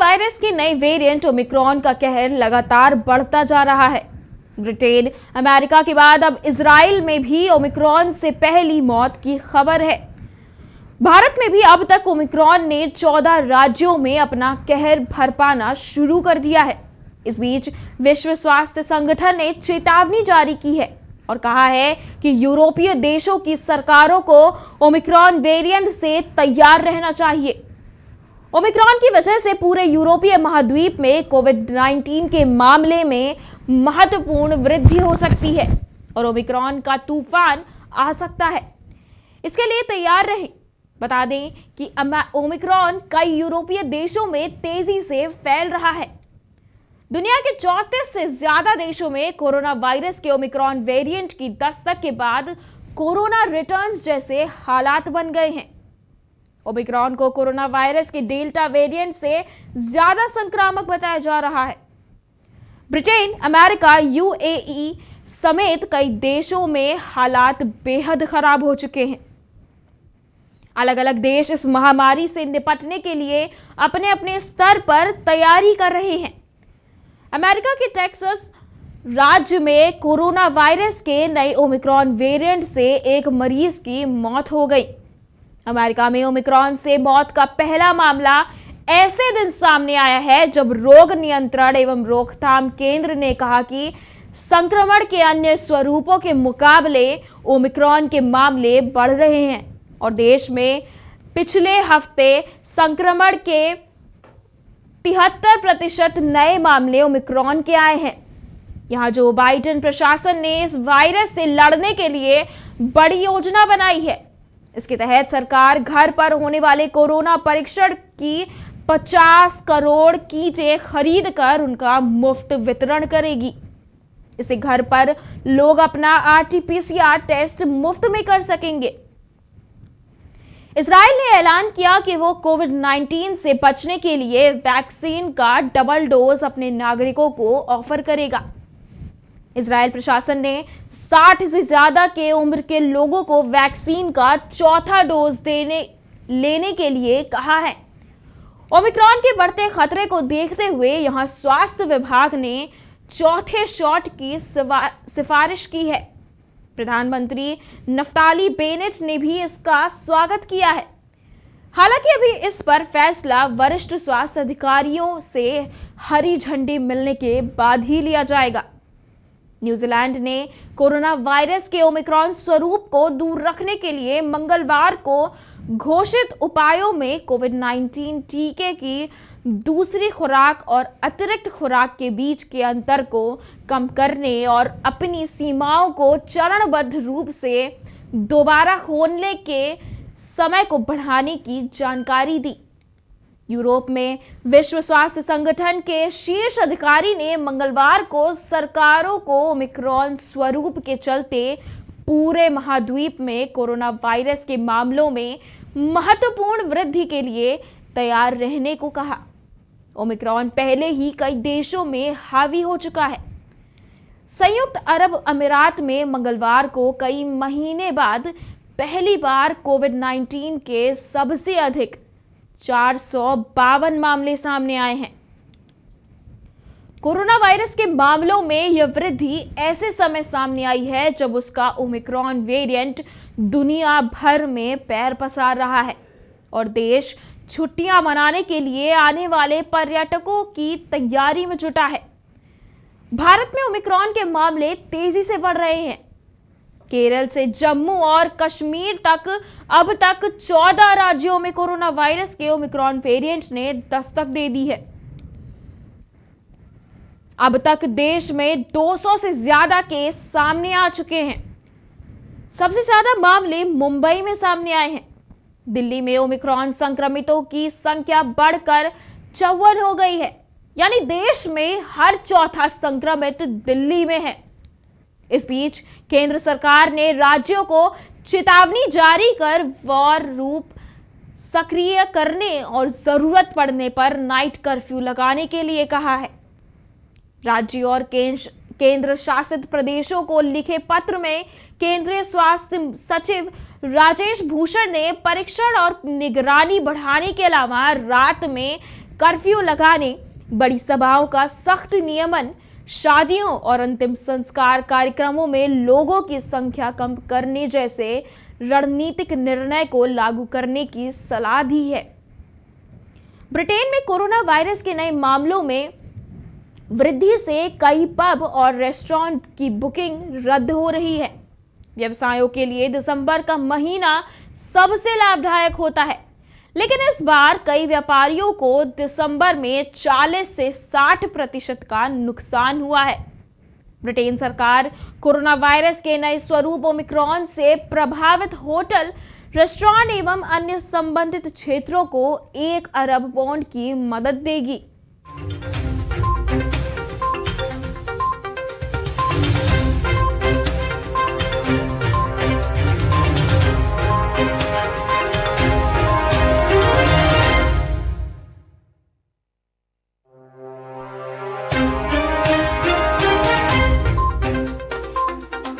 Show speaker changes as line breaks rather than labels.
Virus की नई variant Omicron का कहर लगातार बढ़ता जा रहा है। ब्रिटेन, अमेरिका के बाद अब इजराइल में भी ओमिक्रॉन से पहली मौत की खबर है। भारत में भी अब तक ओमिक्रॉन ने 14 राज्यों में अपना कहर बरपाना शुरू कर दिया है। इस बीच विश्व स्वास्थ्य संगठन ने चेतावनी जारी की है और कहा है कि यूरोपीय देशों की सरकारों को ओमिक्रॉन वेरिएंट से तैयार रहना चाहिए। ओमिक्रॉन की वजह से पूरे यूरोपीय महाद्वीप में कोविड-19 के मामले में महत्वपूर्ण वृद्धि हो सकती है और ओमिक्रॉन का तूफान आ सकता है। इसके लिए तैयार रहें। बता दें कि ओमिक्रॉन कई यूरोपीय देशों में तेजी से फैल रहा है। दुनिया के 34 से ज्यादा देशों में कोरोना वायरस के ओमिक्रॉन वेरिएंट की दस्तक के बाद कोरोना रिटर्न्स जैसे हालात बन गए हैं। ओमिक्रॉन को कोरोना वायरस के डेल्टा वेरिएंट से ज्यादा संक्रामक बताया जा रहा है। ब्रिटेन, अमेरिका, यूएई समेत कई देशों में हालात बेहद खराब हो चुके हैं। अलग अलग देश इस महामारी से निपटने के लिए अपने अपने स्तर पर तैयारी कर रहे हैं। अमेरिका के टेक्सास राज्य में कोरोना वायरस के नए ओमिक्रॉन वेरिएंट से एक मरीज की मौत हो गई। अमेरिका में ओमिक्रॉन से मौत का पहला मामला ऐसे दिन सामने आया है जब रोग नियंत्रण एवं रोकथाम केंद्र ने कहा कि संक्रमण के अन्य स्वरूपों के मुकाबले ओमिक्रॉन के मामले बढ़ रहे हैं और देश में पिछले हफ्ते संक्रमण के 73% नए मामले ओमिक्रॉन के आए हैं। यहां जो बाइडेन प्रशासन ने इस वायरस से लड़ने के लिए बड़ी योजना बनाई है। इसके तहत सरकार घर पर होने वाले कोरोना परीक्षण की 50 करोड़ किटें खरीद कर उनका मुफ्त वितरण करेगी। इससे घर पर लोग अपना आरटी-पीसीआर टेस्ट मुफ्त में कर सकेंगे। इजराइल ने ऐलान किया कि वो कोविड-19 से बचने के लिए वैक्सीन का डबल डोज अपने नागरिकों को ऑफर करेगा। इजराइल प्रशासन ने 60 से ज्यादा के उम्र के लोगों को वैक्सीन का चौथा डोज लेने के लिए कहा है। ओमिक्रॉन के बढ़ते खतरे को देखते हुए यहां स्वास्थ्य विभाग ने चौथे शॉट की सिफारिश की है। प्रधानमंत्री नफ्ताली बेनेट ने भी इसका स्वागत किया है। हालांकि अभी इस पर फैसला वरिष्ठ स्वास्थ्य अधिकारियों से हरी झंडी मिलने के बाद ही लिया जाएगा। न्यूजीलैंड ने कोरोना वायरस के ओमिक्रॉन स्वरूप को दूर रखने के लिए मंगलवार को घोषित उपायों में कोविड-19 टीके की दूसरी खुराक और अतिरिक्त खुराक के बीच के अंतर को कम करने और अपनी सीमाओं को चरणबद्ध रूप से दोबारा खोलने के समय को बढ़ाने की जानकारी दी। यूरोप में विश्व स्वास्थ्य संगठन के शीर्ष अधिकारी ने मंगलवार को सरकारों को ओमिक्रॉन स्वरूप के चलते पूरे महाद्वीप में कोरोना वायरस के मामलों में महत्वपूर्ण वृद्धि के लिए तैयार रहने को कहा। ओमिक्रॉन पहले ही कई देशों में हावी हो चुका है। संयुक्त अरब अमीरात में मंगलवार को कई महीने बाद पहली बार कोविड-19 के सबसे अधिक 452 मामले सामने आए हैं। कोरोना वायरस के मामलों में यह वृद्धि ऐसे समय सामने आई है जब उसका ओमिक्रॉन वेरिएंट दुनिया भर में पैर पसार रहा है और देश छुट्टियां मनाने के लिए आने वाले पर्यटकों की तैयारी में जुटा है। भारत में ओमिक्रॉन के मामले तेजी से बढ़ रहे हैं। केरल से जम्मू और कश्मीर तक अब तक 14 राज्यों में कोरोना वायरस के ओमिक्रॉन वेरिएंट ने दस्तक दे दी है। अब तक देश में 200 से ज्यादा केस सामने आ चुके हैं। सबसे ज्यादा मामले मुंबई में सामने आए हैं। दिल्ली में ओमिक्रॉन संक्रमितों की संख्या बढ़कर 54 हो गई है, यानी देश में हर चौथा संक्रमित दिल्ली में है। इस बीच केंद्र सरकार ने राज्यों को चेतावनी जारी कर वॉर रूप सक्रिय करने और जरूरत पड़ने पर नाइट कर्फ्यू लगाने के लिए कहा है। राज्य और केंद्र शासित प्रदेशों को लिखे पत्र में केंद्रीय स्वास्थ्य सचिव राजेश भूषण ने परीक्षण और निगरानी बढ़ाने के अलावा रात में कर्फ्यू लगाने, बड़ी सभाओं का सख्त नियमन, शादियों और अंतिम संस्कार कार्यक्रमों में लोगों की संख्या कम करने जैसे रणनीतिक निर्णय को लागू करने की सलाह दी है। ब्रिटेन में कोरोना वायरस के नए मामलों में वृद्धि से कई पब और रेस्टोरेंट की बुकिंग रद्द हो रही है। व्यवसायों के लिए दिसंबर का महीना सबसे लाभदायक होता है, लेकिन इस बार कई व्यापारियों को दिसंबर में 40 से 60% का नुकसान हुआ है। ब्रिटेन सरकार कोरोना वायरस के नए स्वरूप ओमिक्रॉन से प्रभावित होटल, रेस्टोरेंट एवं अन्य संबंधित क्षेत्रों को 1 अरब पाउंड की मदद देगी।